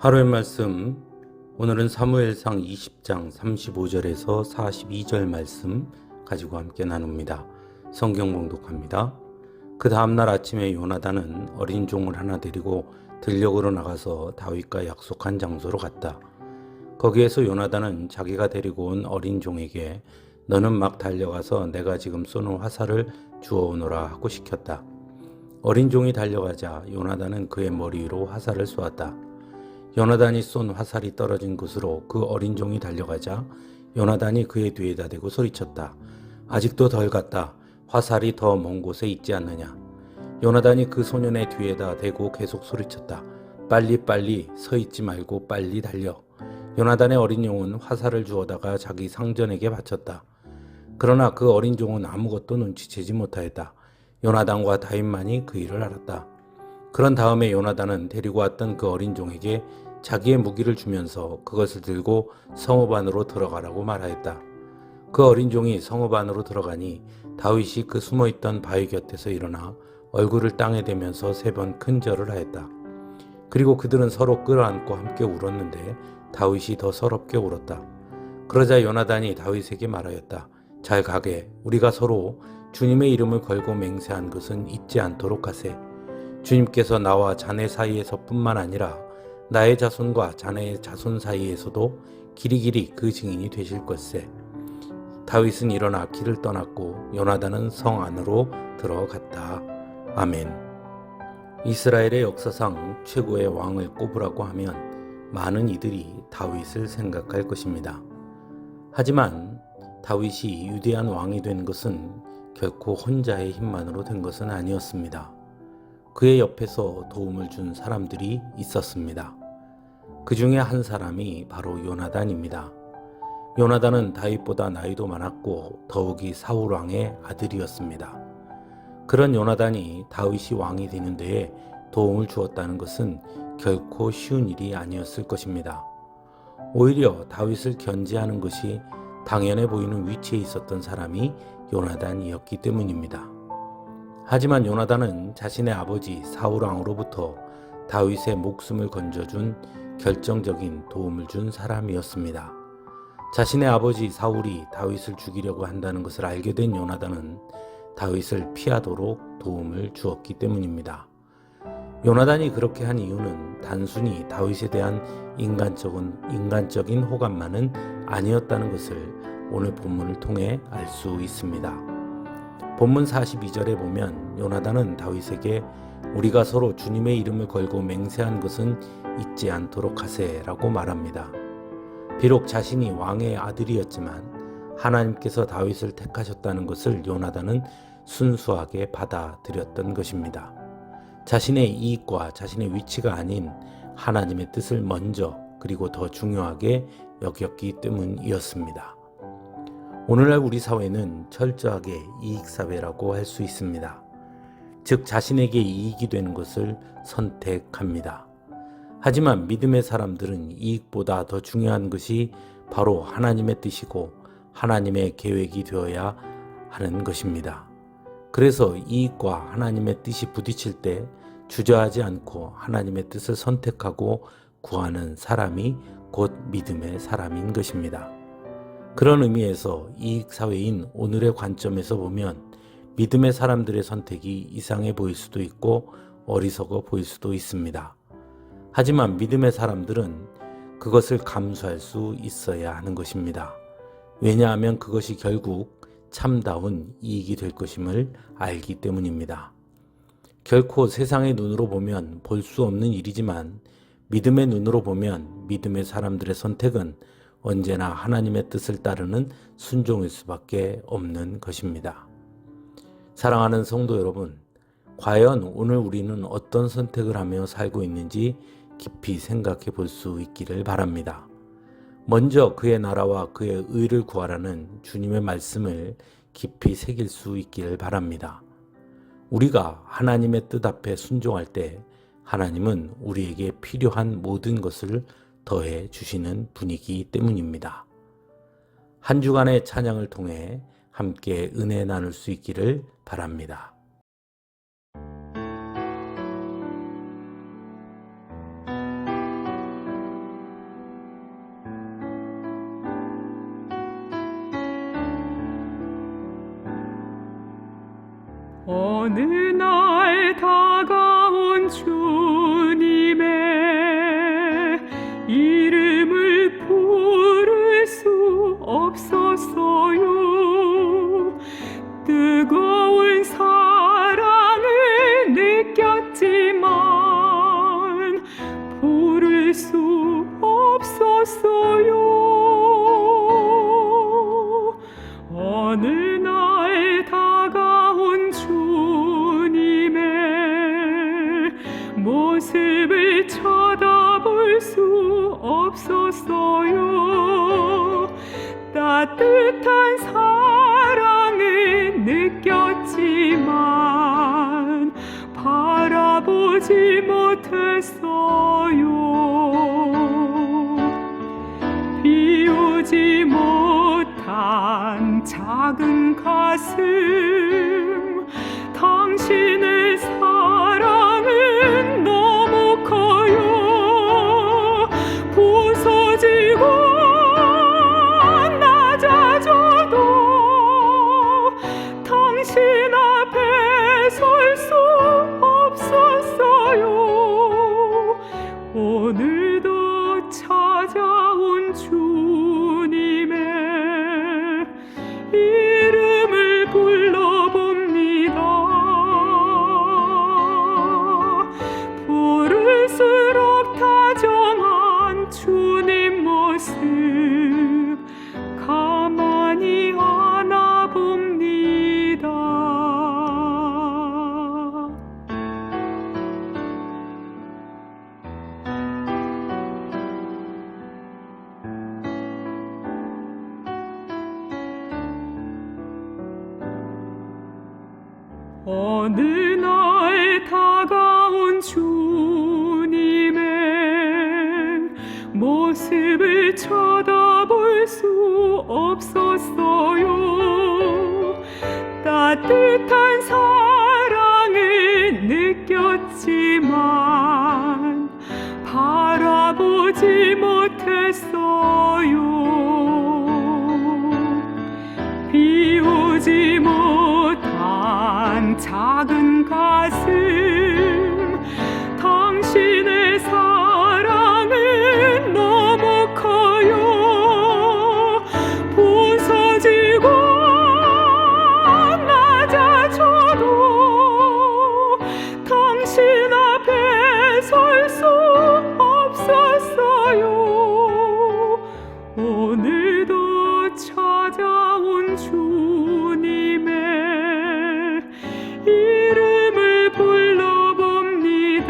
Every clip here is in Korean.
하루의 말씀, 오늘은 사무엘상 20장 35절에서 42절 말씀 가지고 함께 나눕니다. 성경 봉독합니다. 그 다음날 아침에 요나단은 어린 종을 하나 데리고 들녘으로 나가서 다윗과 약속한 장소로 갔다. 거기에서 요나단은 자기가 데리고 온 어린 종에게 너는 막 달려가서 내가 지금 쏘는 화살을 주워오너라 하고 시켰다. 어린 종이 달려가자 요나단은 그의 머리 위로 화살을 쏘았다. 요나단이 쏜 화살이 떨어진 곳으로 그 어린 종이 달려가자 요나단이 그의 뒤에다 대고 소리쳤다. 아직도 덜 갔다. 화살이 더 먼 곳에 있지 않느냐. 요나단이 그 소년의 뒤에다 대고 계속 소리쳤다. 빨리 서 있지 말고 빨리 달려. 요나단의 어린 종은 화살을 주워다가 자기 상전에게 바쳤다. 그러나 그 어린 종은 아무것도 눈치채지 못하였다. 요나단과 다윗만이 그 일을 알았다. 그런 다음에 요나단은 데리고 왔던 그 어린 종에게 자기의 무기를 주면서 그것을 들고 성읍 안으로 들어가라고 말하였다. 그 어린 종이 성읍 안으로 들어가니 다윗이 그 숨어있던 바위 곁에서 일어나 얼굴을 땅에 대면서 3번 큰 절을 하였다. 그리고 그들은 서로 끌어안고 함께 울었는데 다윗이 더 서럽게 울었다. 그러자 요나단이 다윗에게 말하였다. 잘 가게. 우리가 서로 주님의 이름을 걸고 맹세한 것은 잊지 않도록 하세. 주님께서 나와 자네 사이에서 뿐만 아니라 나의 자손과 자네의 자손 사이에서도 길이길이 그 증인이 되실 것세. 다윗은 일어나 길을 떠났고 요나단은 성 안으로 들어갔다. 아멘. 이스라엘의 역사상 최고의 왕을 꼽으라고 하면 많은 이들이 다윗을 생각할 것입니다. 하지만 다윗이 위대한 왕이 된 것은 결코 혼자의 힘만으로 된 것은 아니었습니다. 그의 옆에서 도움을 준 사람들이 있었습니다. 그 중에 한 사람이 바로 요나단입니다. 요나단은 다윗보다 나이도 많았고 더욱이 사울 왕의 아들이었습니다. 그런 요나단이 다윗이 왕이 되는 데에 도움을 주었다는 것은 결코 쉬운 일이 아니었을 것입니다. 오히려 다윗을 견제하는 것이 당연해 보이는 위치에 있었던 사람이 요나단이었기 때문입니다. 하지만 요나단은 자신의 아버지 사울 왕으로부터 다윗의 목숨을 건져준 결정적인 도움을 준 사람이었습니다. 자신의 아버지 사울이 다윗을 죽이려고 한다는 것을 알게 된 요나단은 다윗을 피하도록 도움을 주었기 때문입니다. 요나단이 그렇게 한 이유는 단순히 다윗에 대한 인간적인 호감만은 아니었다는 것을 오늘 본문을 통해 알 수 있습니다. 본문 42절에 보면 요나단은 다윗에게 우리가 서로 주님의 이름을 걸고 맹세한 것은 잊지 않도록 하세라고 말합니다. 비록 자신이 왕의 아들이었지만 하나님께서 다윗을 택하셨다는 것을 요나단은 순수하게 받아들였던 것입니다. 자신의 이익과 자신의 위치가 아닌 하나님의 뜻을 먼저 그리고 더 중요하게 여겼기 때문이었습니다. 오늘날 우리 사회는 철저하게 이익사회라고 할 수 있습니다. 즉 자신에게 이익이 되는 것을 선택합니다. 하지만 믿음의 사람들은 이익보다 더 중요한 것이 바로 하나님의 뜻이고 하나님의 계획이 되어야 하는 것입니다. 그래서 이익과 하나님의 뜻이 부딪힐 때 주저하지 않고 하나님의 뜻을 선택하고 구하는 사람이 곧 믿음의 사람인 것입니다. 그런 의미에서 이익사회인 오늘의 관점에서 보면 믿음의 사람들의 선택이 이상해 보일 수도 있고 어리석어 보일 수도 있습니다. 하지만 믿음의 사람들은 그것을 감수할 수 있어야 하는 것입니다. 왜냐하면 그것이 결국 참다운 이익이 될 것임을 알기 때문입니다. 결코 세상의 눈으로 보면 볼 수 없는 일이지만 믿음의 눈으로 보면 믿음의 사람들의 선택은 언제나 하나님의 뜻을 따르는 순종일 수밖에 없는 것입니다. 사랑하는 성도 여러분, 과연 오늘 우리는 어떤 선택을 하며 살고 있는지 깊이 생각해 볼 수 있기를 바랍니다. 먼저 그의 나라와 그의 의를 구하라는 주님의 말씀을 깊이 새길 수 있기를 바랍니다. 우리가 하나님의 뜻 앞에 순종할 때 하나님은 우리에게 필요한 모든 것을 더해 주시는 분이기 때문입니다. 한 주간의 찬양을 통해 함께 은혜 나눌 수 있기를 바랍니다. 어느 날 다가온 주님의 이름을 부를 수 없었어요. 뜨거운 사랑을 느꼈지만 부를 수 없었어요. 어느 날 다가온 주님의 모습을 쳐다볼 수 없었어요. 따뜻한 사랑을 느꼈지만 바라보지 못했어요. 비우지 못한 작은 가슴, 당신의 사랑은 너무 커요. 부서지고 낮아져도 당신 앞에 설 수 없었어요. 오늘도 찾아온 주님의 이름을 불러봅니다. 부를수록 다정한 주님 모습 가만히 안아봅니다. 어느 날 다가온 주님의 모습을 쳐다볼 수 없었어요. 따뜻한 사랑을 느꼈지만 바라보지 못했어요. 비우지 못한 작은 가슴, 당신의 사랑은 너무 커요. 부서지고 낮아져도 당신 앞에 설 수 없었어요. 오늘도 찾아온 주님의 이름을 불러봅니다.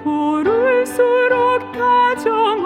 부를수록 다정한